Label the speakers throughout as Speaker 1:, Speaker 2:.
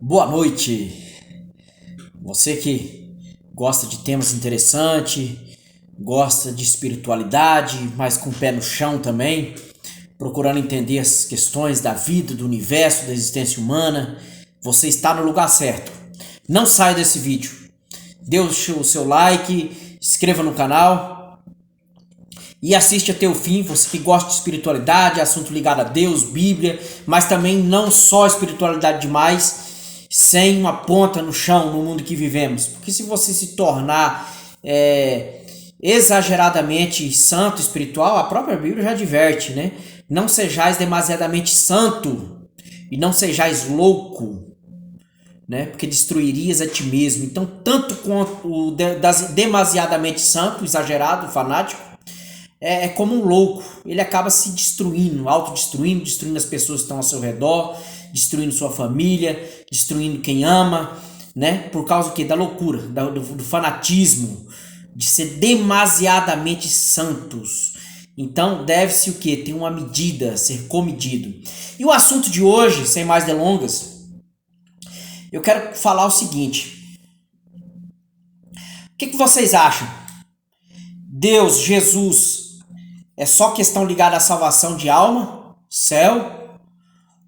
Speaker 1: Boa noite, você que gosta de temas interessantes, gosta de espiritualidade, mas com o pé no chão também, procurando entender as questões da vida, do universo, da existência humana, você está no lugar certo. Não saia desse vídeo, deixe o seu like, inscreva no canal e assiste até o fim. Você que gosta de espiritualidade, assunto ligado a Deus, Bíblia, mas também não só espiritualidade demais, sem uma ponta no chão no mundo que vivemos. Porque se você se tornar exageradamente santo espiritual, a própria Bíblia já adverte, né? Não sejais demasiadamente santo e não sejais louco, né? Porque destruirias a ti mesmo. Então, tanto quanto o demasiadamente santo, exagerado, fanático, é como um louco. Ele acaba se destruindo, autodestruindo, destruindo as pessoas que estão ao seu redor, destruindo sua família, destruindo quem ama, né? Por causa do quê? Da loucura, do fanatismo, de ser demasiadamente santos. Então deve-se o quê? Ter uma medida, ser comedido. E o assunto de hoje, sem mais delongas, eu quero falar o seguinte. O que vocês acham? Deus, Jesus, é só questão ligada à salvação de alma, céu?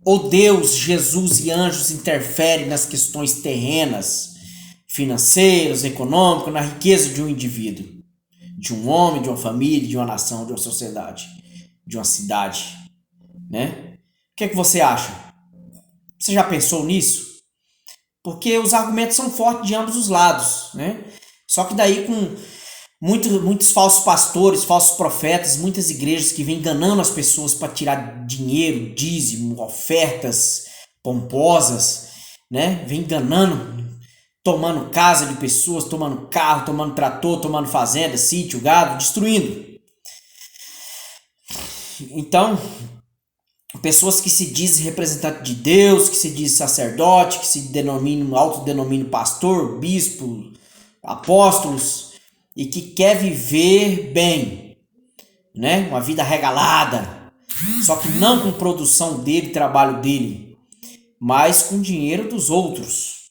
Speaker 1: Ou Deus, Jesus e anjos interferem nas questões terrenas, financeiras, econômicas, na riqueza de um indivíduo, de um homem, de uma família, de uma nação, de uma sociedade, de uma cidade, né? O que você acha? Você já pensou nisso? Porque os argumentos são fortes de ambos os lados, né? Só que daí com muitos falsos pastores, falsos profetas, muitas igrejas que vêm enganando as pessoas para tirar dinheiro, dízimo, ofertas pomposas, né? Vem enganando, tomando casa de pessoas, tomando carro, tomando trator, tomando fazenda, sítio, gado, destruindo. Então, pessoas que se dizem representante de Deus, que se dizem sacerdote, que se denominam, autodenominam pastor, bispo, apóstolos, e que quer viver bem, né? Uma vida regalada, só que não com produção dele, trabalho dele, mas com dinheiro dos outros,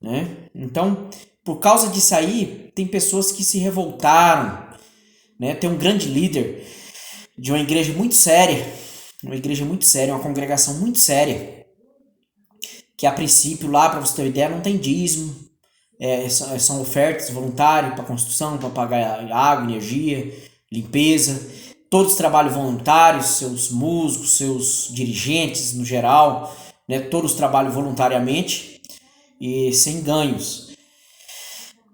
Speaker 1: né? Então, por causa disso aí, tem pessoas que se revoltaram, né? Tem um grande líder de uma igreja muito séria, uma congregação muito séria, que a princípio lá, para você ter uma ideia, não tem dízimo, são ofertas voluntárias para construção, para pagar água, energia, limpeza, todos trabalham voluntários, seus músicos, seus dirigentes no geral, né, todos trabalham voluntariamente e sem ganhos.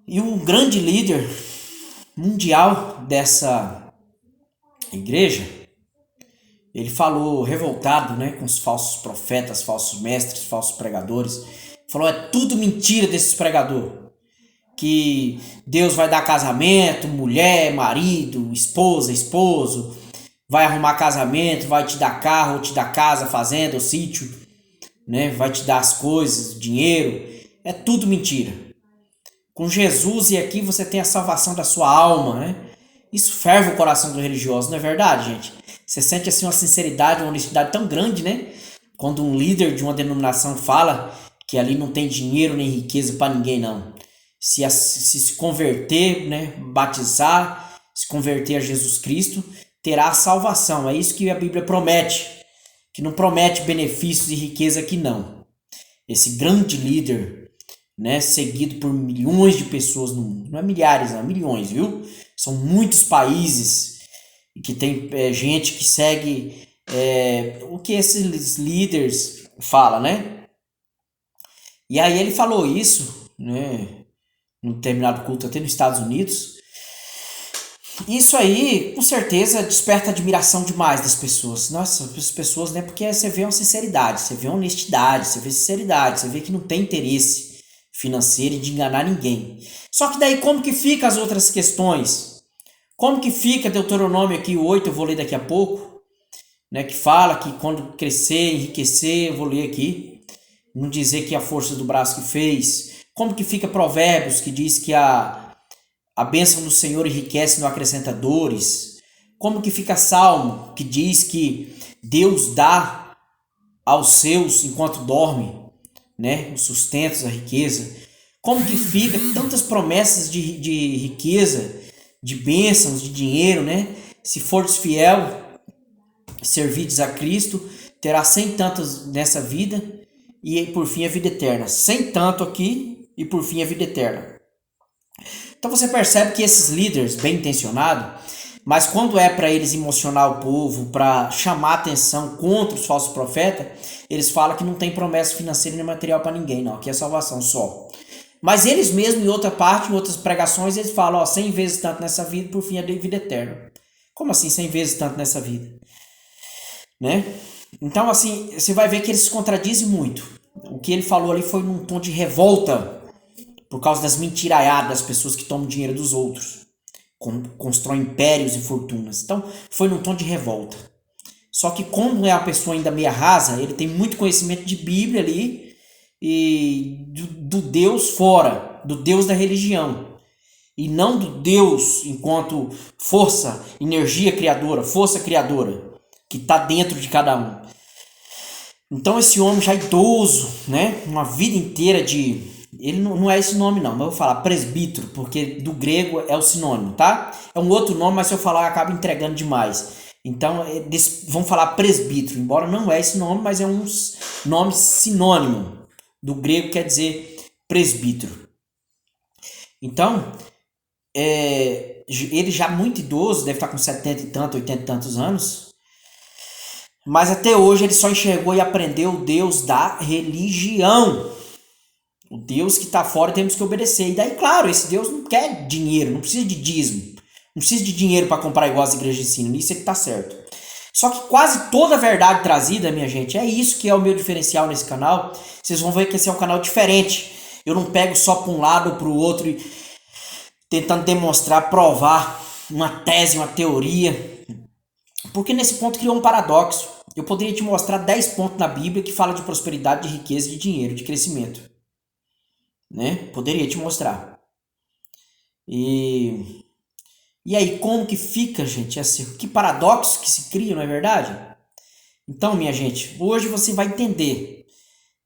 Speaker 1: E um grande líder mundial dessa igreja, ele falou revoltado, né, com os falsos profetas, falsos mestres, falsos pregadores. Falou, é tudo mentira desses pregadores. Que Deus vai dar casamento, mulher, marido, esposa, esposo. Vai arrumar casamento, vai te dar carro, ou te dar casa, fazenda, ou sítio. Né? Vai te dar as coisas, dinheiro. É tudo mentira. Com Jesus e aqui você tem a salvação da sua alma, né? Isso ferve o coração do religioso, não é verdade, gente? Você sente assim uma sinceridade, uma honestidade tão grande, né? Quando um líder de uma denominação fala que ali não tem dinheiro nem riqueza para ninguém, não. Se converter, né, batizar, se converter a Jesus Cristo, terá a salvação. É isso que a Bíblia promete, que não promete benefícios e riqueza aqui, não. Esse grande líder, né, seguido por milhões de pessoas no mundo, não é milhares, não, milhões, viu? São muitos países que tem gente que segue o que esses líderes falam, né? E aí ele falou isso, né, num determinado culto até nos Estados Unidos. Isso aí, com certeza, desperta admiração demais das pessoas. Nossa, as pessoas, né? Porque você vê uma sinceridade, você vê uma honestidade, você vê sinceridade, você vê que não tem interesse financeiro e de enganar ninguém. Só que daí como que fica as outras questões? Como que fica Deuteronômio aqui, o 8, eu vou ler daqui a pouco, né? Que fala que quando crescer, enriquecer, eu vou ler aqui. Não dizer que a força do braço que fez. Como que fica Provérbios, que diz que a bênção do Senhor enriquece, não acrescenta dores. Como que fica Salmo, que diz que Deus dá aos seus enquanto dorme, né? Os sustentos, a riqueza. Como que fica tantas promessas de riqueza, de bênçãos, de dinheiro, né? Se fordes fiel, servides a Cristo, terá 100 tantos nessa vida e por fim a vida eterna. 100 tanto aqui e por fim a vida eterna. Então você percebe que esses líderes bem intencionados, mas quando é para eles emocionar o povo, para chamar atenção contra os falsos profetas, eles falam que não tem promessa financeira nem material para ninguém, não, aqui é salvação só. Mas eles mesmos, em outra parte, em outras pregações, eles falam, 100 vezes tanto nessa vida, por fim a vida eterna. Como assim 100 vezes tanto nessa vida? Né? Então, assim, você vai ver que eles se contradizem muito. O que ele falou ali foi num tom de revolta, por causa das mentiraiadas das pessoas que tomam dinheiro dos outros, constroem impérios e fortunas. Então, foi num tom de revolta. Só que como é uma pessoa ainda meia rasa, ele tem muito conhecimento de Bíblia ali, e do Deus fora, do Deus da religião, e não do Deus enquanto força, energia criadora, força criadora, que está dentro de cada um. Então esse homem já idoso, né, uma vida inteira de... Ele não é esse nome não, mas eu vou falar presbítero, porque do grego é o sinônimo, tá? É um outro nome, mas se eu falar eu acabo entregando demais. Então vamos falar presbítero, embora não é esse nome, mas é um nome sinônimo. Do grego quer dizer presbítero. Então, ele já muito idoso, deve estar com 70 e tanto, 80 e tantos anos, mas até hoje ele só enxergou e aprendeu o Deus da religião. O Deus que está fora temos que obedecer. E daí, claro, esse Deus não quer dinheiro, não precisa de dízimo, não precisa de dinheiro para comprar igual as igrejas ensinam, nisso ele está certo. Só que quase toda a verdade trazida, minha gente, é isso que é o meu diferencial nesse canal. Vocês vão ver que esse é um canal diferente. Eu não pego só para um lado ou para o outro e tentando demonstrar, provar uma tese, uma teoria. Porque nesse ponto criou um paradoxo. Eu poderia te mostrar 10 pontos na Bíblia que fala de prosperidade, de riqueza, de dinheiro, de crescimento. Né? Poderia te mostrar. E aí, como que fica, gente? Assim, que paradoxo que se cria, não é verdade? Então, minha gente, hoje você vai entender.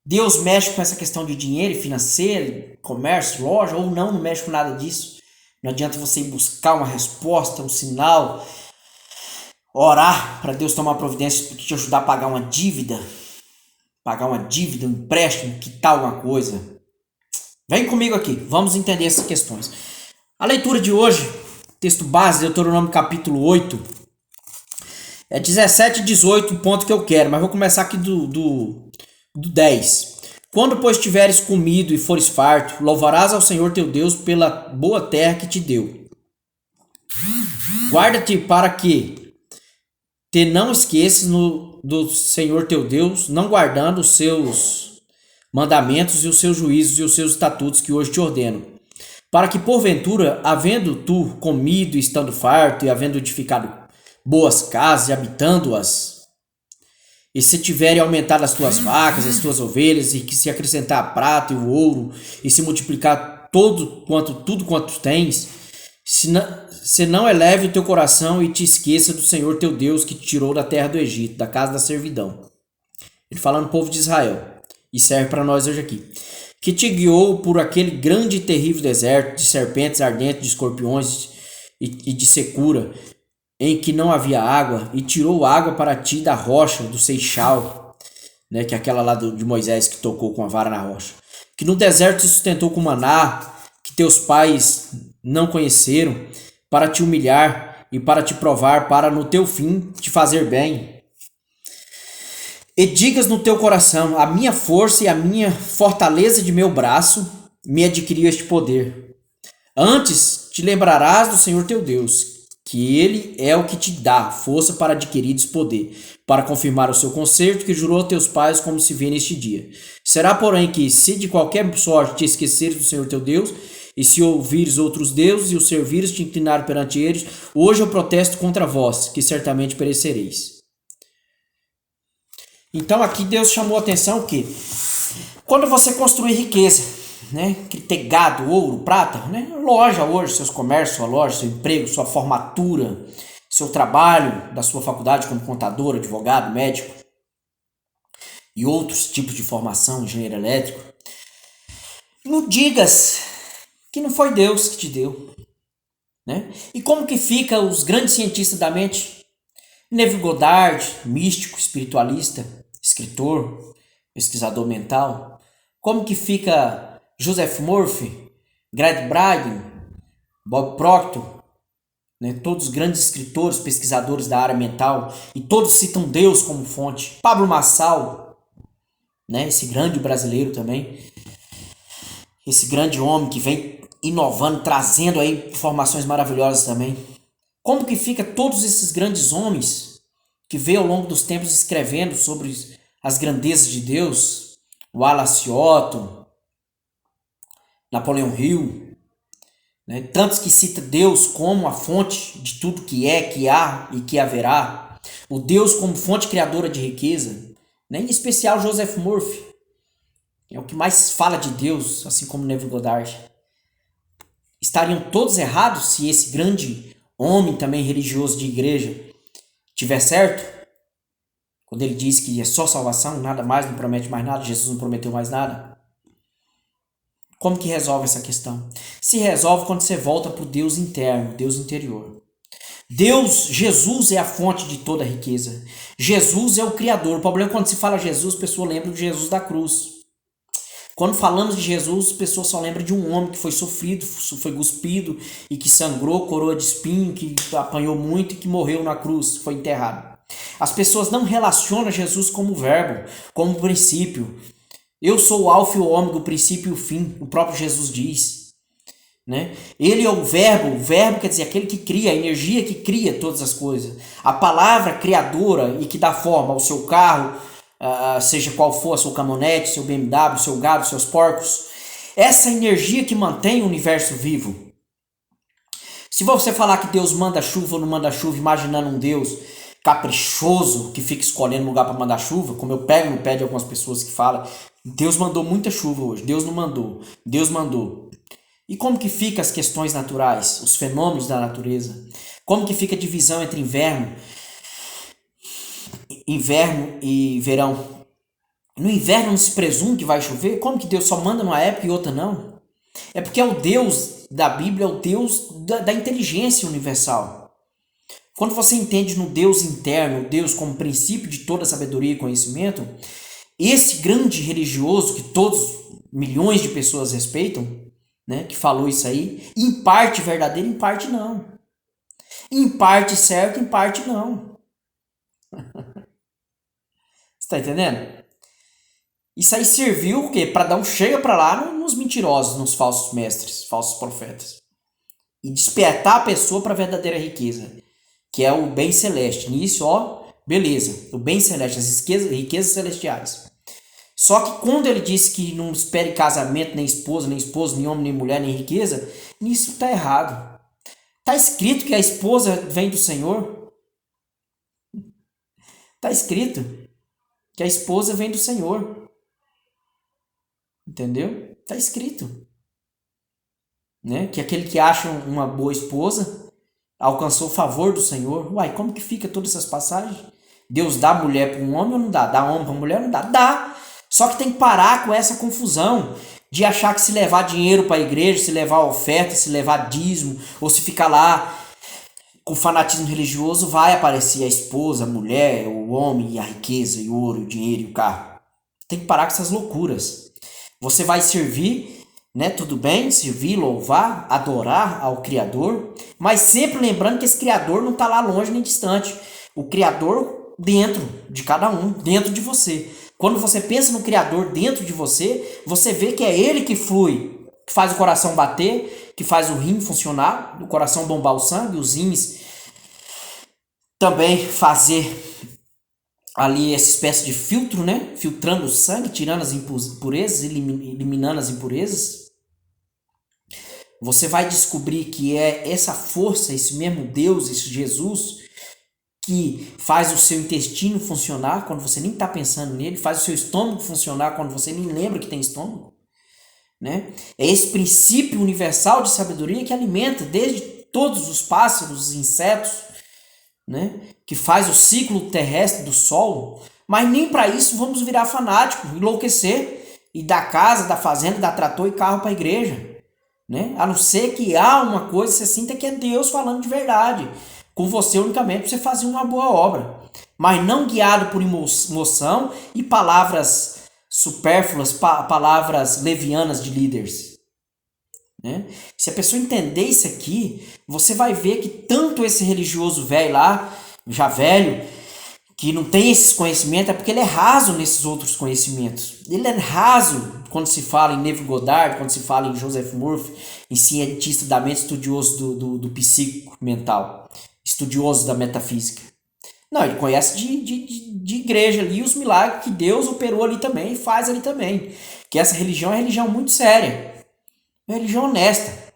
Speaker 1: Deus mexe com essa questão de dinheiro, financeiro, comércio, loja, ou não mexe com nada disso. Não adianta você ir buscar uma resposta, um sinal, orar para Deus tomar providência para te ajudar a pagar uma dívida, um empréstimo, que tal uma coisa. Vem comigo aqui, vamos entender essas questões. A leitura de hoje, texto base, Deuteronômio capítulo 8, é 17 e 18, o ponto que eu quero, mas vou começar aqui do 10. Quando, pois, tiveres comido e fores farto, louvarás ao Senhor teu Deus pela boa terra que te deu. Guarda-te para que te não esqueças do Senhor teu Deus, não guardando os seus mandamentos e os seus juízos e os seus estatutos que hoje te ordeno. Para que, porventura, havendo tu comido e estando farto, e havendo edificado boas casas e habitando-as, e se tiverem aumentado as tuas vacas, as tuas ovelhas, e que se acrescentar a prata e o ouro, e se multiplicar tudo quanto tens, se não eleve o teu coração e te esqueça do Senhor teu Deus que te tirou da terra do Egito, da casa da servidão. Ele falando povo de Israel, e serve para nós hoje aqui. Que te guiou por aquele grande e terrível deserto, de serpentes ardentes, de escorpiões e de secura, em que não havia água, e tirou água para ti da rocha, do Seixal, né, que é aquela lá de Moisés que tocou com a vara na rocha. Que no deserto te sustentou com maná, que teus pais não conheceram, para te humilhar e para te provar, para no teu fim te fazer bem. E digas no teu coração, a minha força e a minha fortaleza de meu braço me adquiriu este poder. Antes te lembrarás do Senhor teu Deus, que ele é o que te dá força para adquirir esse poder, para confirmar o seu concerto que jurou a teus pais, como se vê neste dia. Será, porém, que se de qualquer sorte te esqueceres do Senhor teu Deus, e se ouvires outros deuses e os servires te inclinar perante eles, hoje eu protesto contra vós, que certamente perecereis. Então aqui Deus chamou a atenção que quando você construir riqueza, né, ter gado, ouro, prata, né, loja hoje, seus comércios, sua loja, seu emprego, sua formatura, seu trabalho da sua faculdade como contador, advogado, médico, e outros tipos de formação, engenheiro elétrico, não digas que não foi Deus que te deu, né? E como que fica os grandes cientistas da mente? Neville Goddard, místico, espiritualista, escritor, pesquisador mental. Como que fica Joseph Murphy, Greg Braden, Bob Proctor, né? Todos os grandes escritores, pesquisadores da área mental, e todos citam Deus como fonte. Pablo Marçal, né? Esse grande brasileiro também, esse grande homem que vem inovando, trazendo aí informações maravilhosas também. Como que fica todos esses grandes homens que veio ao longo dos tempos escrevendo sobre as grandezas de Deus, Wallace Otto, Napoleão Hill, né? Tantos que cita Deus como a fonte de tudo que é, que há e que haverá, o Deus como fonte criadora de riqueza, né? Em especial Joseph Murphy, é o que mais fala de Deus, assim como Neville Goddard. Estariam todos errados se esse grande homem também religioso de igreja tiver certo? Quando ele diz que é só salvação, nada mais, não promete mais nada, Jesus não prometeu mais nada. Como que resolve essa questão? Se resolve quando você volta para o Deus interno, Deus interior. Deus, Jesus é a fonte de toda a riqueza. Jesus é o Criador. O problema é quando se fala Jesus, a pessoa lembra de Jesus da cruz. Quando falamos de Jesus, a pessoa só lembra de um homem que foi sofrido, foi cuspido e que sangrou, coroa de espinho, que apanhou muito e que morreu na cruz, foi enterrado. As pessoas não relacionam Jesus como verbo, como princípio. Eu sou o alfa e o ômega, o princípio e o fim, o próprio Jesus diz. Né? Ele é o verbo quer dizer aquele que cria, a energia que cria todas as coisas. A palavra criadora e que dá forma ao seu carro, seja qual for a sua caminhonete, seu BMW, seu gado, seus porcos. Essa energia que mantém o universo vivo. Se você falar que Deus manda chuva ou não manda chuva, imaginando um Deus caprichoso que fica escolhendo lugar para mandar chuva, como eu pego no pé de algumas pessoas que falam, Deus mandou muita chuva hoje, Deus não mandou, Deus mandou. E como que fica as questões naturais, os fenômenos da natureza? Como que fica a divisão entre inverno e verão? No inverno não se presume que vai chover? Como que Deus só manda numa época e outra não? É porque é o Deus da Bíblia, é o Deus da inteligência universal. Quando você entende no Deus interno, o Deus como princípio de toda sabedoria e conhecimento, esse grande religioso que todos, milhões de pessoas respeitam, né, que falou isso aí, em parte verdadeiro, em parte não. Em parte certo, em parte não. Você tá entendendo? Isso aí serviu o quê? Para dar um chega para lá nos mentirosos, nos falsos mestres, falsos profetas. E despertar a pessoa para a verdadeira riqueza, que é o bem celeste. Nisso, ó, beleza, o bem celeste, as riquezas celestiais. Só que quando ele disse que não espere casamento, nem esposa, nem homem, nem mulher, nem riqueza, nisso está errado. Está escrito que a esposa vem do Senhor. Está escrito que a esposa vem do Senhor. Entendeu? Está escrito. Né? Que aquele que acha uma boa esposa alcançou o favor do Senhor. Uai, como que fica todas essas passagens? Deus dá mulher para um homem ou não dá? Dá homem para mulher ou não dá? Dá. Só que tem que parar com essa confusão de achar que se levar dinheiro para a igreja, se levar oferta, se levar dízimo, ou se ficar lá com fanatismo religioso, vai aparecer a esposa, a mulher, o homem, e a riqueza, e o ouro, o dinheiro e o carro. Tem que parar com essas loucuras. Você vai servir, né? Tudo bem, servir, louvar, adorar ao Criador, mas sempre lembrando que esse Criador não está lá longe nem distante. O Criador dentro de cada um, dentro de você. Quando você pensa no Criador dentro de você, você vê que é Ele que flui, que faz o coração bater, que faz o rim funcionar, o coração bombar o sangue, os rins também fazer ali essa espécie de filtro, né? Filtrando o sangue, tirando as impurezas, eliminando as impurezas. Você vai descobrir que é essa força, esse mesmo Deus, esse Jesus, que faz o seu intestino funcionar quando você nem está pensando nele, faz o seu estômago funcionar quando você nem lembra que tem estômago. Né? É esse princípio universal de sabedoria que alimenta desde todos os pássaros, os insetos, né? Que faz o ciclo terrestre do Sol, Mas nem para isso vamos virar fanáticos, enlouquecer e dar casa, dar fazenda, dar trator e carro para a igreja, né? A não ser que há uma coisa, você sinta que é Deus falando de verdade com você unicamente para você fazer uma boa obra, mas não guiado por emoção e palavras supérfluas, palavras levianas de líderes, né? Se a pessoa entender isso aqui, você vai ver que tanto esse religioso velho lá, já velho, que não tem esses conhecimentos, é porque ele é raso nesses outros conhecimentos. Ele é raso quando se fala em Neville Goddard, quando se fala em Joseph Murphy, em cientista da mente, estudioso do psíquico mental, estudioso da metafísica. Não, ele conhece de igreja ali os milagres que Deus operou ali também e faz ali também. Que essa religião é uma religião muito séria, é uma religião honesta.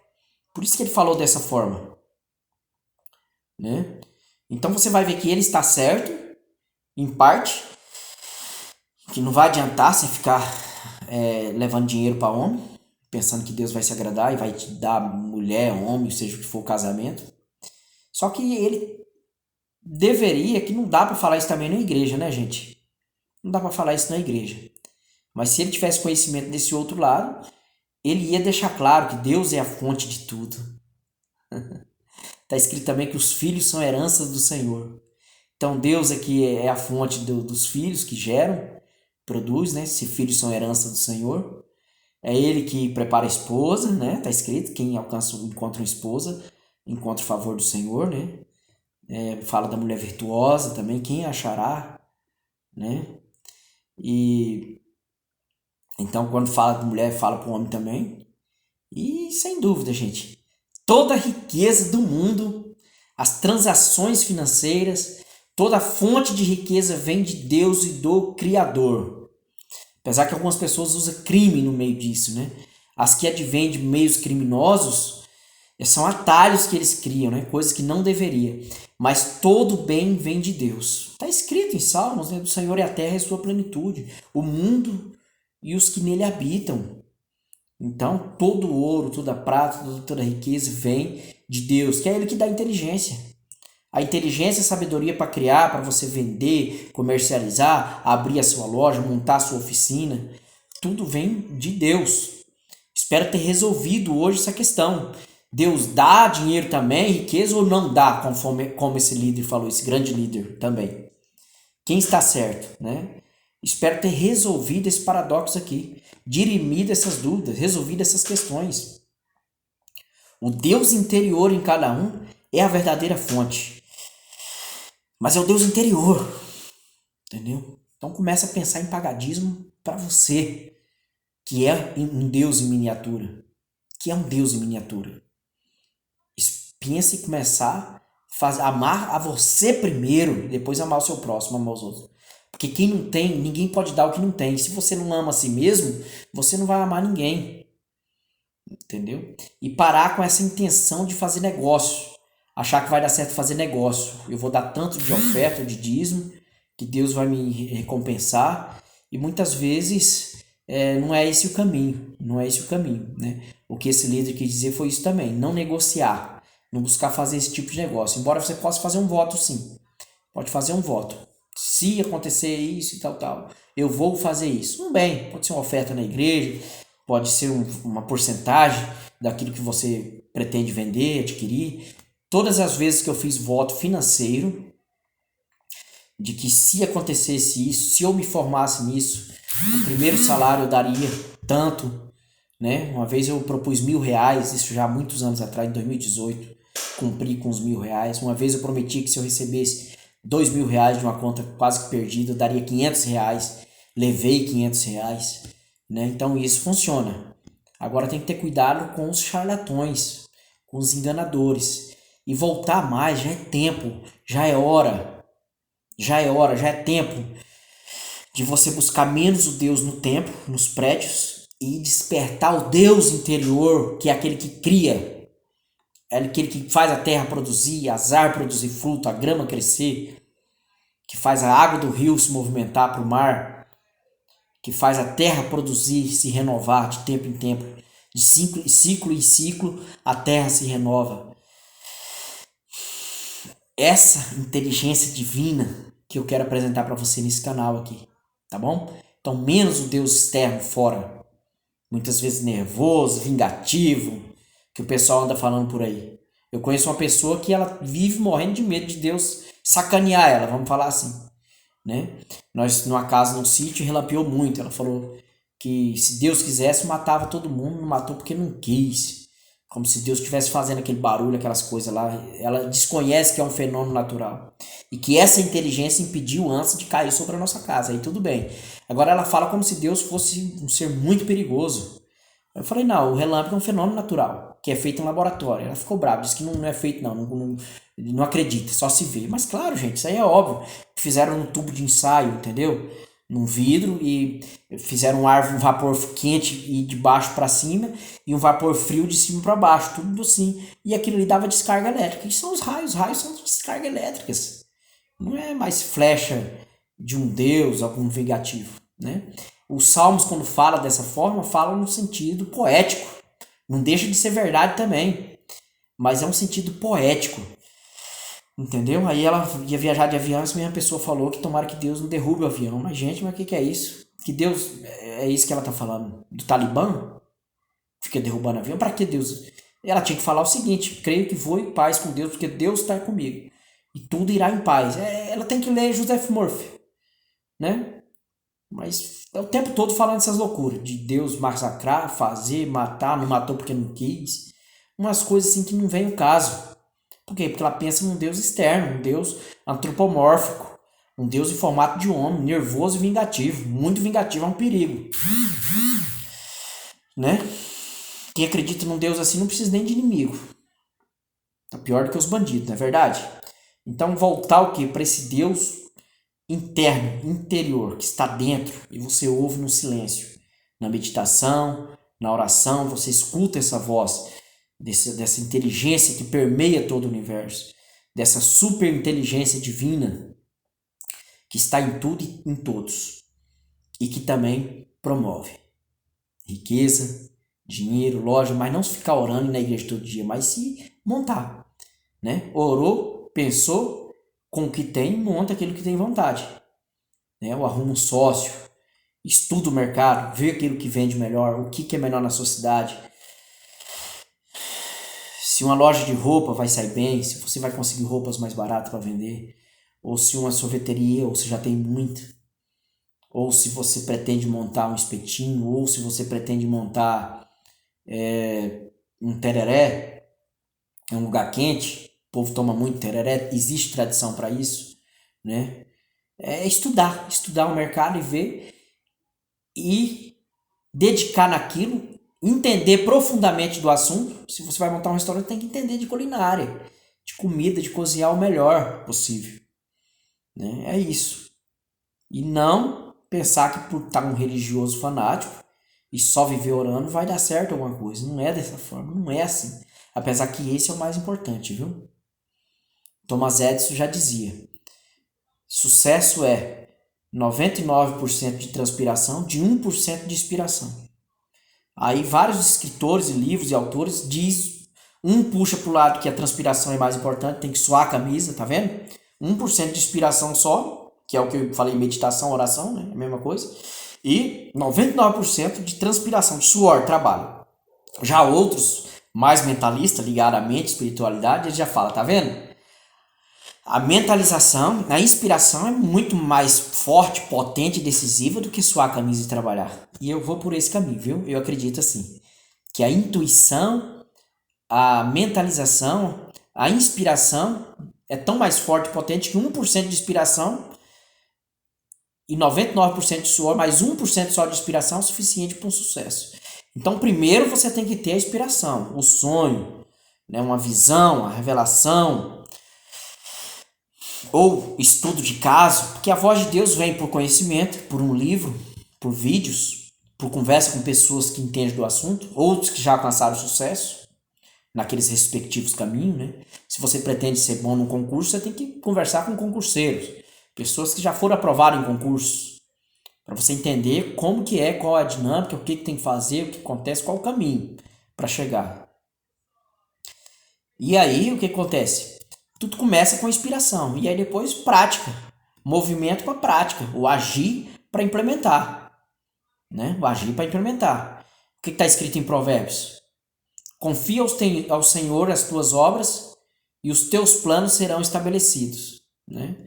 Speaker 1: Por isso que ele falou dessa forma, né? Então você vai ver que ele está certo, em parte, que não vai adiantar você ficar levando dinheiro para homem, pensando que Deus vai se agradar e vai te dar mulher, homem, seja o que for o casamento. Só que ele deveria, que não dá para falar isso também na igreja, né, gente? Não dá para falar isso na igreja. Mas se ele tivesse conhecimento desse outro lado, ele ia deixar claro que Deus é a fonte de tudo. Está escrito também que os filhos são heranças do Senhor. Então Deus aqui é a fonte dos filhos que geram, produz, né? Se filhos são herança do Senhor. É Ele que prepara a esposa, né? Tá escrito, quem encontra uma esposa, encontra o favor do Senhor, né? Fala da mulher virtuosa também, quem achará, né? E então quando fala de mulher, fala para o homem também. E sem dúvida, gente, toda a riqueza do mundo, as transações financeiras, toda a fonte de riqueza vem de Deus e do Criador. Apesar que algumas pessoas usam crime no meio disso, né? As que advêm de meios criminosos são atalhos que eles criam, né? Coisas que não deveria. Mas todo bem vem de Deus. Está escrito em Salmos, né? Do Senhor é a terra e a sua plenitude, o mundo e os que nele habitam. Então, todo o ouro, toda a prata, toda a riqueza vem de Deus, que é Ele que dá inteligência. A inteligência e a sabedoria para criar, para você vender, comercializar, abrir a sua loja, montar a sua oficina, tudo vem de Deus. Espero ter resolvido hoje essa questão. Deus dá dinheiro também, riqueza, ou não dá, como esse líder falou, esse grande líder também? Quem está certo, né? Espero ter resolvido esse paradoxo aqui, dirimido essas dúvidas, resolvido essas questões. O Deus interior em cada um é a verdadeira fonte. Mas é o Deus interior, entendeu? Então começa a pensar em pagadismo para você, que é um Deus em miniatura. Que é um Deus em miniatura. Pensa em começar a amar a você primeiro, e depois amar o seu próximo, amar os outros. Porque quem não tem, ninguém pode dar o que não tem. Se você não ama a si mesmo, você não vai amar ninguém. Entendeu? E parar com essa intenção de fazer negócio. Achar que vai dar certo fazer negócio. Eu vou dar tanto de oferta, de dízimo, que Deus vai me recompensar. E muitas vezes não é esse o caminho. Não é esse o caminho, né? O que esse líder quis dizer foi isso também. Não negociar. Não buscar fazer esse tipo de negócio. Embora você possa fazer um voto, sim. Pode fazer um voto. Se acontecer isso e tal, eu vou fazer isso. Bem, pode ser uma oferta na igreja, pode ser uma porcentagem daquilo que você pretende vender, adquirir. Todas as vezes que eu fiz voto financeiro, de que se acontecesse isso, se eu me formasse nisso, o primeiro salário eu daria tanto, né? Uma vez eu propus R$1.000, isso já há muitos anos atrás, em 2018, cumpri com os R$1.000. Uma vez eu prometi que se eu recebesse R$2.000 de uma conta quase que perdida, eu daria R$500, levei R$500, né? Então isso funciona. Agora tem que ter cuidado com os charlatões, com os enganadores, e voltar mais. Já é tempo, já é tempo de você buscar menos o Deus no templo, nos prédios, e despertar o Deus interior, que é aquele que cria, é aquele que faz a terra produzir, as árvores produzir fruto, a grama crescer, que faz a água do rio se movimentar para o mar, que faz a terra produzir, se renovar de tempo em tempo, de ciclo em ciclo, a terra se renova. Essa inteligência divina que eu quero apresentar para você nesse canal aqui, tá bom? Então, menos o Deus externo fora, muitas vezes nervoso, vingativo, que o pessoal anda falando por aí. Eu conheço uma pessoa que ela vive morrendo de medo de Deus sacanear ela, vamos falar assim, né? Nós, numa casa, num sítio, relampeou muito. Ela falou que se Deus quisesse, matava todo mundo, não matou porque não quis. Como se Deus estivesse fazendo aquele barulho, aquelas coisas lá. Ela desconhece que é um fenômeno natural. E que essa inteligência impediu antes de cair sobre a nossa casa. Aí tudo bem. Agora ela fala como se Deus fosse um ser muito perigoso. Eu falei, não, o relâmpago é um fenômeno natural, que é feito em laboratório. Ela ficou brava, disse que não é feito não acredita, só se vê. Mas claro, gente, isso aí é óbvio. Fizeram num tubo de ensaio, entendeu? Num vidro e fizeram um vapor quente e de baixo para cima e um vapor frio de cima para baixo, tudo assim. E aquilo ali dava descarga elétrica. E são os raios são descargas elétricas. Não é mais flecha de um Deus, algum vingativo, né? Os salmos, quando fala dessa forma, falam no sentido poético. Não deixa de ser verdade também, mas é um sentido poético, entendeu? Aí ela ia viajar de avião, essa mesma pessoa falou que tomara que Deus não derrube o avião. Mas gente, mas o que é isso? Que Deus, é isso que ela tá falando? Do Talibã? Fica derrubando o avião? Para que Deus? Ela tinha que falar o seguinte: creio que vou em paz com Deus, porque Deus está comigo. E tudo irá em paz. Ela tem que ler Joseph Murphy, né? Mas é o tempo todo falando essas loucuras. De Deus massacrar, fazer, matar, não matou porque não quis. Umas coisas assim que não vem o caso. Por quê? Porque ela pensa num Deus externo, um Deus antropomórfico, um Deus em formato de homem, nervoso e vingativo. Muito vingativo, é um perigo, né? Quem acredita num Deus assim não precisa nem de inimigo. Tá pior do que os bandidos, não é verdade? Então voltar o quê? Para esse Deus interno, interior, que está dentro e você ouve no silêncio. Na meditação, na oração, você escuta essa voz dessa inteligência que permeia todo o universo, dessa super inteligência divina que está em tudo e em todos e que também promove riqueza, dinheiro, loja, mas não se ficar orando na igreja todo dia, mas se montar, né? Orou, pensou, com o que tem, monta aquilo que tem vontade, né? Ou arruma um sócio, estuda o mercado, vê aquilo que vende melhor, o que é melhor na sua cidade. Se uma loja de roupa vai sair bem, se você vai conseguir roupas mais baratas para vender, ou se uma sorveteria, ou se já tem muito, ou se você pretende montar um espetinho, ou se você pretende montar um tereré, é um lugar quente, o povo toma muito tereré, existe tradição para isso, né? É estudar o mercado e ver e dedicar naquilo, entender profundamente do assunto. Se você vai montar um restaurante, tem que entender de culinária, de comida, de cozinhar o melhor possível, né? É isso. E não pensar que por estar um religioso fanático e só viver orando vai dar certo alguma coisa. Não é dessa forma, não é assim. Apesar que esse é o mais importante, viu? Thomas Edison já dizia: sucesso é 99% de transpiração, de 1% de inspiração. Aí vários escritores e livros e autores diz, um puxa pro lado que a transpiração é mais importante, tem que suar a camisa, tá vendo? 1% de inspiração só, que é o que eu falei, meditação, oração, né? É a mesma coisa. E 99% de transpiração, de suor, trabalho. Já outros, mais mentalistas, ligados à mente, espiritualidade, eles já falam, tá vendo? A mentalização, a inspiração é muito mais forte, potente e decisiva do que suar a camisa e trabalhar. E eu vou por esse caminho, viu? Eu acredito assim, que a intuição, a mentalização, a inspiração é tão mais forte e potente que 1% de inspiração e 99% de suor, mais 1% só de inspiração é o suficiente para um sucesso. Então, primeiro você tem que ter a inspiração, o sonho, né? Uma visão, a revelação, ou estudo de caso, porque a voz de Deus vem por conhecimento, por um livro, por vídeos, por conversa com pessoas que entendem do assunto, outros que já alcançaram sucesso naqueles respectivos caminhos, né? Se você pretende ser bom num concurso, você tem que conversar com concurseiros, pessoas que já foram aprovadas em concursos, para você entender como que é, qual é a dinâmica, o que tem que fazer, o que acontece, qual o caminho para chegar. E aí, o que acontece? Tudo começa com inspiração, e aí depois prática. movimento para prática, o agir para implementar, né? O agir para implementar. O que está escrito em Provérbios? Confia ao Senhor as tuas obras e os teus planos serão estabelecidos, né?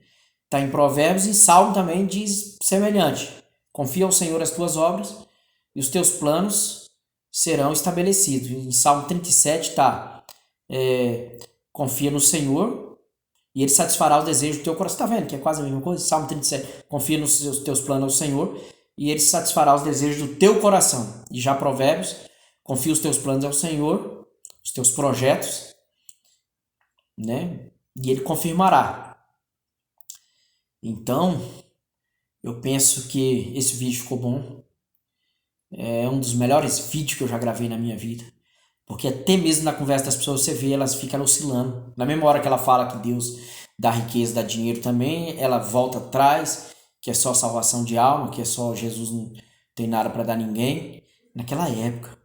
Speaker 1: Está em Provérbios e Salmo também diz semelhante. Confia ao Senhor as tuas obras e os teus planos serão estabelecidos. Em Salmo 37 está, confia no Senhor e Ele satisfará os desejos do teu coração. Está vendo que é quase a mesma coisa? Salmo 37, confia nos teus planos ao Senhor e Ele satisfará os desejos do teu coração. E já Provérbios, confia os teus planos ao Senhor, os teus projetos, né? E Ele confirmará. Então, eu penso que esse vídeo ficou bom. É um dos melhores vídeos que eu já gravei na minha vida. Porque até mesmo na conversa das pessoas você vê, elas ficam oscilando. Na mesma hora que ela fala que Deus dá riqueza, dá dinheiro também, ela volta atrás, que é só salvação de alma, que é só Jesus, não tem nada para dar a ninguém. Naquela época,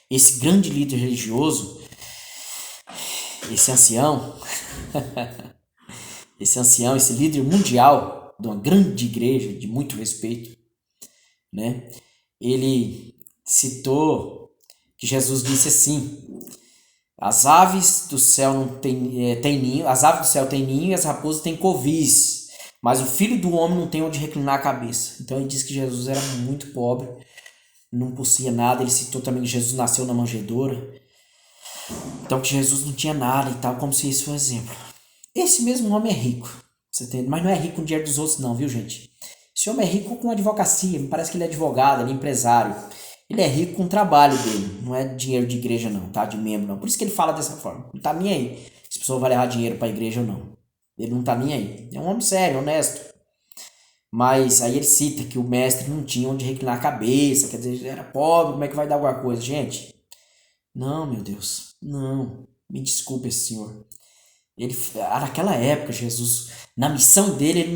Speaker 1: esse grande líder religioso, esse ancião, esse líder mundial de uma grande igreja de muito respeito, né? Ele citou que Jesus disse assim: as aves do céu não têm ninho, as aves do céu têm ninho e as raposas têm covis, mas o filho do homem não tem onde reclinar a cabeça. Então ele disse que Jesus era muito pobre, não possuía nada. Ele citou também que Jesus nasceu na manjedoura, então que Jesus não tinha nada e tal, como se isso fosse um exemplo. Esse mesmo homem é rico, você entende? Mas não é rico com o dinheiro dos outros não, viu gente? Esse homem é rico com advocacia, me parece que ele é advogado, ele é empresário. Ele é rico com o trabalho dele, não é dinheiro de igreja não, tá? De membro não. Por isso que ele fala dessa forma, não tá nem aí se a pessoa vai levar dinheiro pra igreja ou não. Ele não tá nem aí, é um homem sério, honesto. Mas aí ele cita que o mestre não tinha onde reclinar a cabeça, quer dizer, ele era pobre, como é que vai dar alguma coisa? Gente, não, meu Deus, não, me desculpe, senhor. Naquela época, Jesus, na missão dele, ele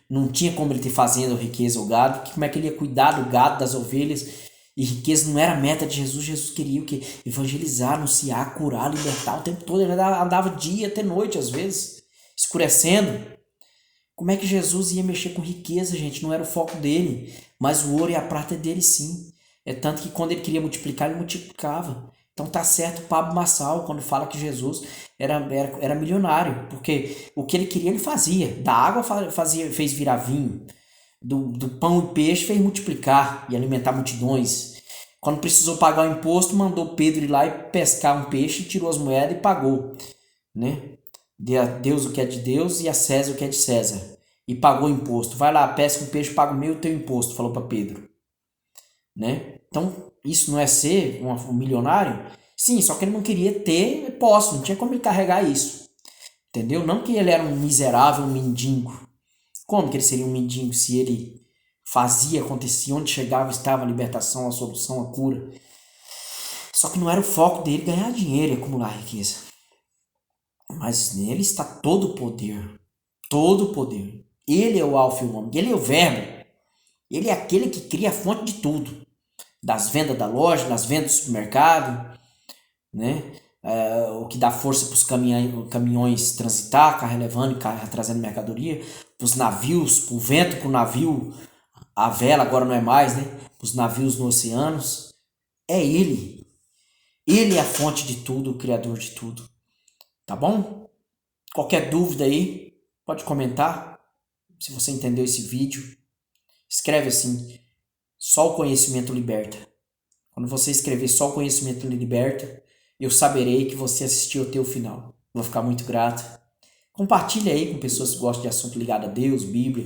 Speaker 1: não tinha como ele ter fazenda ou riqueza ou gado. Como é que ele ia cuidar do gado, das ovelhas? E riqueza não era a meta de Jesus. Jesus queria o quê? Evangelizar, anunciar, curar, libertar o tempo todo. Ele andava dia até noite, às vezes, escurecendo. Como é que Jesus ia mexer com riqueza, gente? Não era o foco dele. Mas o ouro e a prata é dele, sim. É tanto que quando ele queria multiplicar, ele multiplicava. Então tá certo o Pablo Marçal quando fala que Jesus era milionário, porque o que ele queria ele fazia. Da água fez virar vinho, do pão e peixe fez multiplicar e alimentar multidões. Quando precisou pagar o imposto, mandou Pedro ir lá e pescar um peixe, tirou as moedas e pagou, né? Dê a Deus o que é de Deus e a César o que é de César. E pagou o imposto. Vai lá, pesca um peixe, paga o meu teu imposto, falou para Pedro, né? Então, isso não é ser um milionário? Sim, só que ele não queria ter posse, não tinha como ele carregar isso. Entendeu? Não que ele era um miserável, um mendigo. Como que ele seria um mendigo se ele fazia, acontecia, onde chegava estava a libertação, a solução, a cura. Só que não era o foco dele ganhar dinheiro e acumular riqueza. Mas nele está todo o poder. Todo o poder. Ele é o alfa e o ômega, ele é o verbo. Ele é aquele que cria a fonte de tudo. Das vendas da loja, das vendas do supermercado, né? O que dá força para os caminhões transitar, carro levando e carro trazendo mercadoria, para os navios, para o vento, para o navio, a vela agora não é mais, né? Para os navios nos oceanos. É ele. Ele é a fonte de tudo, o criador de tudo. Tá bom? Qualquer dúvida aí, pode comentar. Se você entendeu esse vídeo, escreve assim: só o conhecimento liberta. Quando você escrever só o conhecimento liberta, eu saberei que você assistiu até o final. Vou ficar muito grato. Compartilha aí com pessoas que gostam de assunto ligado a Deus, Bíblia,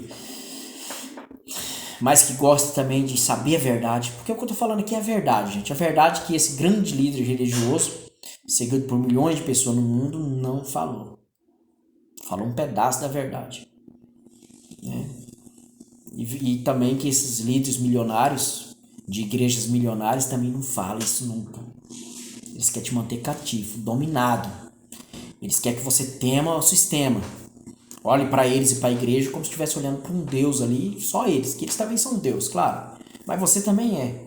Speaker 1: mas que gostam também de saber a verdade. Porque o que eu tô falando aqui é a verdade, gente. A verdade é que esse grande líder religioso, seguido por milhões de pessoas no mundo, não falou. Falou um pedaço da verdade, né? E também que esses líderes milionários, de igrejas milionárias, também não falam isso nunca. Eles querem te manter cativo, dominado. Eles querem que você tema o sistema. Olhe para eles e para a igreja como se estivesse olhando para um Deus ali, só eles, que eles também são Deus, claro. Mas você também é.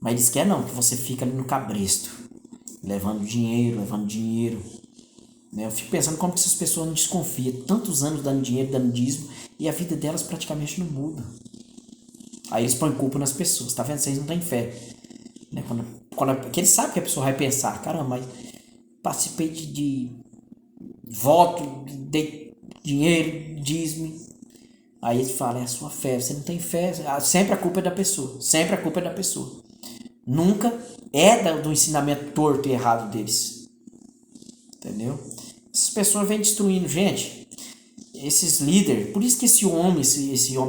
Speaker 1: Mas eles querem não, que você fica ali no cabresto, levando dinheiro. Né? Eu fico pensando como que essas pessoas não desconfiam. Tantos anos dando dinheiro, dando dízimo, e a vida delas praticamente não muda. Aí eles põem culpa nas pessoas, tá vendo? Vocês não têm fé. Né? Porque eles sabem que a pessoa vai pensar, caramba, mas participei de voto, dei dinheiro, dízimo. Aí eles falam, é a sua fé, você não tem fé. Sempre a culpa é da pessoa, sempre a culpa é da pessoa. Nunca é do ensinamento torto e errado deles. Entendeu? Essas pessoas vêm destruindo, gente. Esses líderes, por isso que esse homem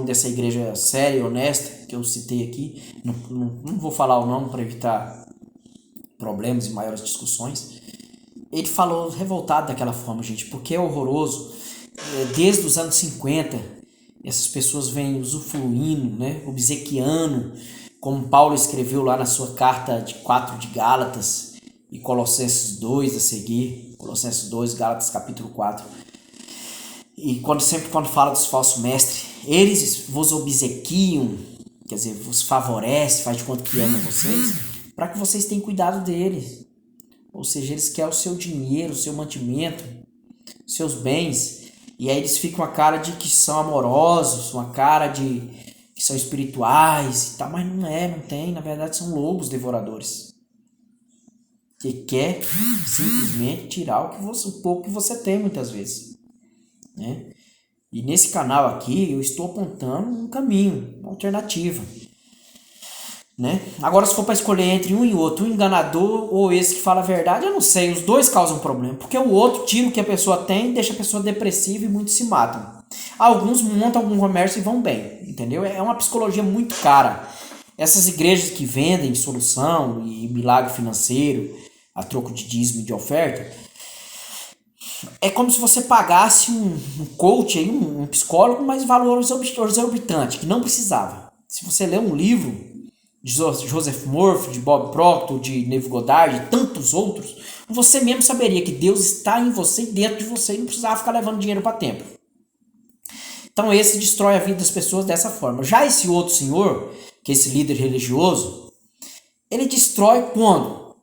Speaker 1: dessa igreja séria e honesta, que eu citei aqui, não vou falar o nome para evitar problemas e maiores discussões, ele falou revoltado daquela forma, gente, porque é horroroso. Desde os anos 50, essas pessoas vêm usufruindo, né, obsequiando, como Paulo escreveu lá na sua carta de 4 de Gálatas e Colossenses 2 a seguir, Colossenses 2, Gálatas capítulo 4. E sempre quando fala dos falsos mestres, eles vos obsequiam, quer dizer, vos favorece, faz de conta que ama vocês, para que vocês tenham cuidado deles. Ou seja, eles querem o seu dinheiro, o seu mantimento, seus bens. E aí eles ficam a cara de que são amorosos, uma cara de que são espirituais e tal, mas não tem, na verdade são lobos devoradores. Que quer simplesmente tirar o pouco que você tem muitas vezes. Né? E nesse canal aqui eu estou apontando um caminho, uma alternativa. Né? Agora, se for para escolher entre um e outro, um enganador ou esse que fala a verdade, eu não sei, os dois causam problema, porque o outro tira o que a pessoa tem, deixa a pessoa depressiva e muitos se matam. Alguns montam algum comércio e vão bem, entendeu? É uma psicologia muito cara. Essas igrejas que vendem solução e milagre financeiro a troco de dízimo e de oferta, é como se você pagasse um coach, um psicólogo, mas valores exorbitantes, que não precisava. Se você ler um livro de Joseph Murphy, de Bob Proctor, de Neville Goddard e tantos outros, você mesmo saberia que Deus está em você e dentro de você e não precisava ficar levando dinheiro para templo. Então esse destrói a vida das pessoas dessa forma. Já esse outro senhor, que é esse líder religioso, ele destrói quando?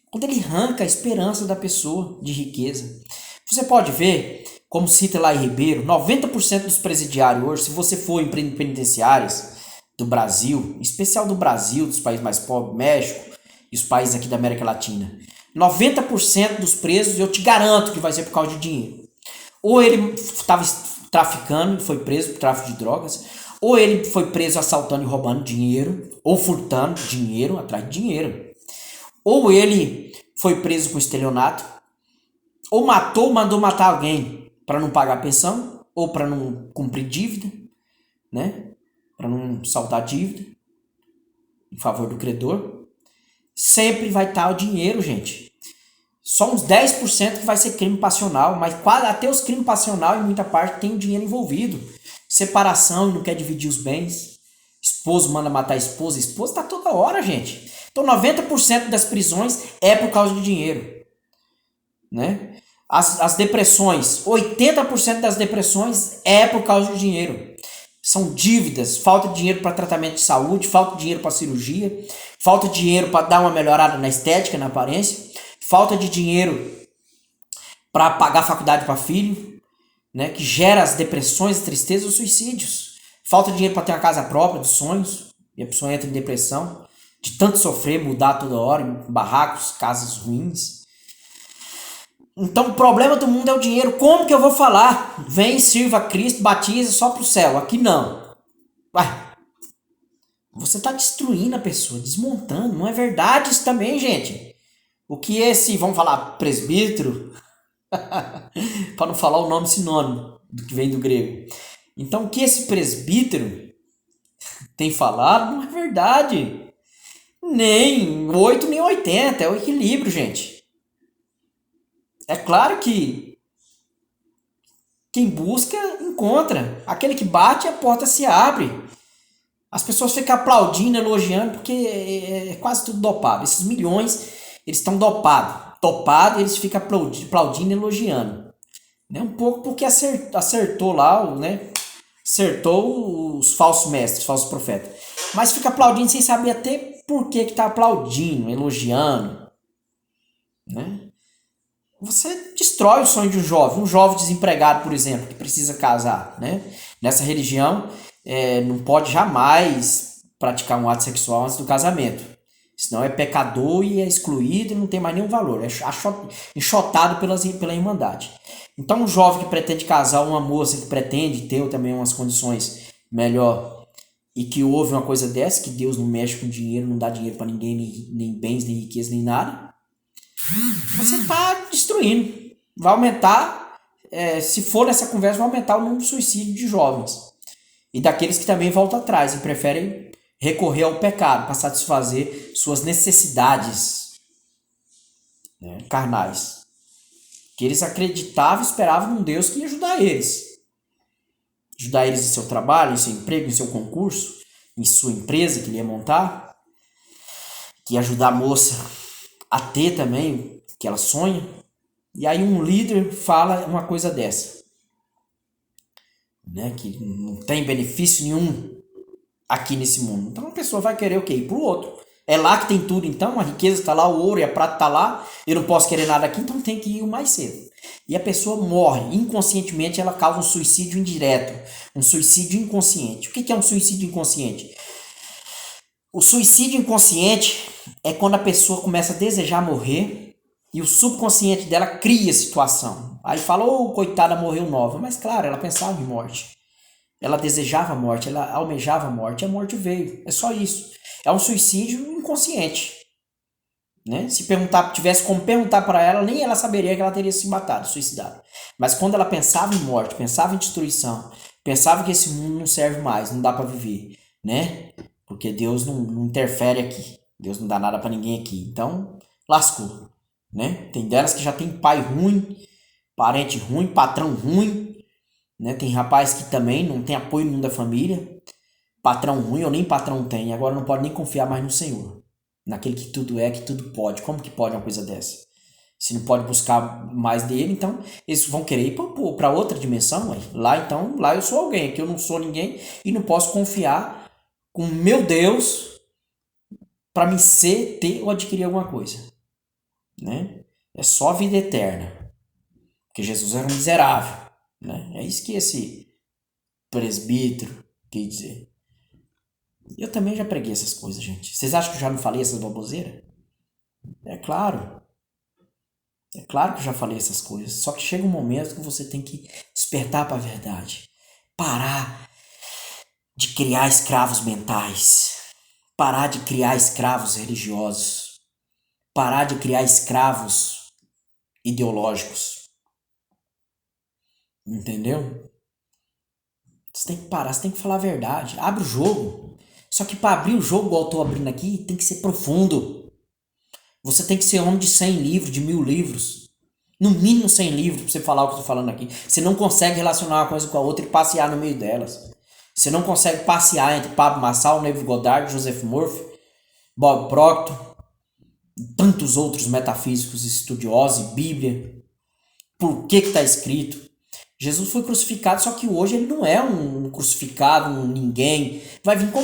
Speaker 1: Quando ele arranca a esperança da pessoa de riqueza. Você pode ver, como cita lá em Ribeiro, 90% dos presidiários hoje, se você for em penitenciárias do Brasil, em especial do Brasil, dos países mais pobres, México e os países aqui da América Latina, 90% dos presos, eu te garanto que vai ser por causa de dinheiro. Ou ele estava traficando e foi preso por tráfico de drogas, ou ele foi preso assaltando e roubando dinheiro, ou furtando dinheiro atrás de dinheiro. Ou ele foi preso com estelionato, ou mandou matar alguém para não pagar a pensão, ou para não cumprir dívida, né? Para não saldar dívida em favor do credor. Sempre vai estar o dinheiro, gente. Só uns 10% que vai ser crime passional, mas quase até os crimes passional em muita parte tem o dinheiro envolvido. Separação e não quer dividir os bens. Esposo manda matar a esposa. Esposa tá toda hora, gente. Então 90% das prisões é por causa do dinheiro. Né? As depressões, 80% das depressões é por causa do dinheiro. São dívidas, falta de dinheiro para tratamento de saúde, falta de dinheiro para cirurgia, falta de dinheiro para dar uma melhorada na estética, na aparência, falta de dinheiro para pagar faculdade para filho, né, que gera as depressões, tristezas e suicídios. Falta de dinheiro para ter uma casa própria, dos sonhos, e a pessoa entra em depressão, de tanto sofrer, mudar toda hora, em barracos, casas ruins. Então o problema do mundo é o dinheiro. Como que eu vou falar? Vem, sirva a Cristo, batiza só pro céu. Aqui não. Vai. Você está destruindo a pessoa, desmontando. Não é verdade isso também, gente. O que esse, vamos falar, presbítero, para não falar o nome sinônimo do que vem do grego. Então o que esse presbítero tem falado não é verdade. Nem 8, nem 80. É o equilíbrio, gente. É claro que quem busca, encontra. Aquele que bate, a porta se abre. As pessoas ficam aplaudindo, elogiando, porque é quase tudo dopado. Esses milhões, eles estão dopados. Dopado, eles ficam aplaudindo, elogiando. Né? Um pouco porque acertou lá, né? Acertou os falsos mestres, falsos profetas. Mas fica aplaudindo sem saber até por que está aplaudindo, elogiando. Né? você destrói o sonho de um jovem desempregado, por exemplo, que precisa casar, né? Nessa religião, não pode jamais praticar um ato sexual antes do casamento. Senão é pecador e é excluído e não tem mais nenhum valor. É enxotado pela Irmandade. Então, um jovem que pretende casar, uma moça que pretende ter também umas condições melhor e que houve uma coisa dessa, que Deus não mexe com dinheiro, não dá dinheiro para ninguém, nem bens, nem riqueza, nem nada, você está destruindo. Vai aumentar, se for nessa conversa, vai aumentar o número de suicídio de jovens. E daqueles que também voltam atrás e preferem recorrer ao pecado para satisfazer suas necessidades, né, carnais. Que eles acreditavam e esperavam num Deus que ia ajudar eles. Ajudar eles em seu trabalho, em seu emprego, em seu concurso, em sua empresa que ele ia montar. Que ia ajudar a moça a ter também, que ela sonha. E aí um líder fala uma coisa dessa, né, que não tem benefício nenhum aqui nesse mundo. Então a pessoa vai querer o quê? Ir pro outro. É lá que tem tudo, então, a riqueza está lá, o ouro e a prata está lá, eu não posso querer nada aqui, então tem que ir o mais cedo. E a pessoa morre, inconscientemente ela causa um suicídio indireto, um suicídio inconsciente. O que é um suicídio inconsciente? O suicídio inconsciente é quando a pessoa começa a desejar morrer e o subconsciente dela cria a situação. Aí fala, coitada, morreu nova. Mas claro, ela pensava em morte. Ela desejava a morte, ela almejava a morte, e a morte veio. É só isso. É um suicídio inconsciente. Né? Se tivesse como perguntar para ela, nem ela saberia que ela teria se matado, suicidado. Mas quando ela pensava em morte, pensava em destruição, pensava que esse mundo não serve mais, não dá para viver, né? Porque Deus não interfere aqui. Deus não dá nada para ninguém aqui. Então, lascou, né? Tem delas que já tem pai ruim, parente ruim, patrão ruim, né? Tem rapaz que também não tem apoio nenhum da família, patrão ruim ou nem patrão tem, agora não pode nem confiar mais no Senhor, naquele que tudo é, que tudo pode. Como que pode uma coisa dessa? Se não pode buscar mais dele, então eles vão querer ir para outra dimensão. Ué. Lá eu sou alguém, aqui eu não sou ninguém e não posso confiar com meu Deus para me ter ou adquirir alguma coisa, né? É só vida eterna, porque Jesus era um miserável, né? É isso que esse presbítero quer dizer. Eu também já preguei essas coisas, gente. Vocês acham que eu já não falei essas baboseiras? É claro. É claro que eu já falei essas coisas. Só que chega um momento que você tem que despertar para a verdade. Parar de criar escravos mentais. Parar de criar escravos religiosos. Parar de criar escravos ideológicos. Entendeu? Você tem que parar, você tem que falar a verdade. Abre o jogo. Só que para abrir o jogo, igual eu tô abrindo aqui, tem que ser profundo. Você tem que ser homem de 100 livros, de 1000 livros. No mínimo 100 livros pra você falar o que eu tô falando aqui. Você não consegue relacionar uma coisa com a outra e passear no meio delas. Você não consegue passear entre Pablo Marçal, Neville Goddard, Joseph Murphy, Bob Proctor, e tantos outros metafísicos estudiosos e Bíblia. Por que está escrito? Jesus foi crucificado, só que hoje ele não é um crucificado, um ninguém. Vai vir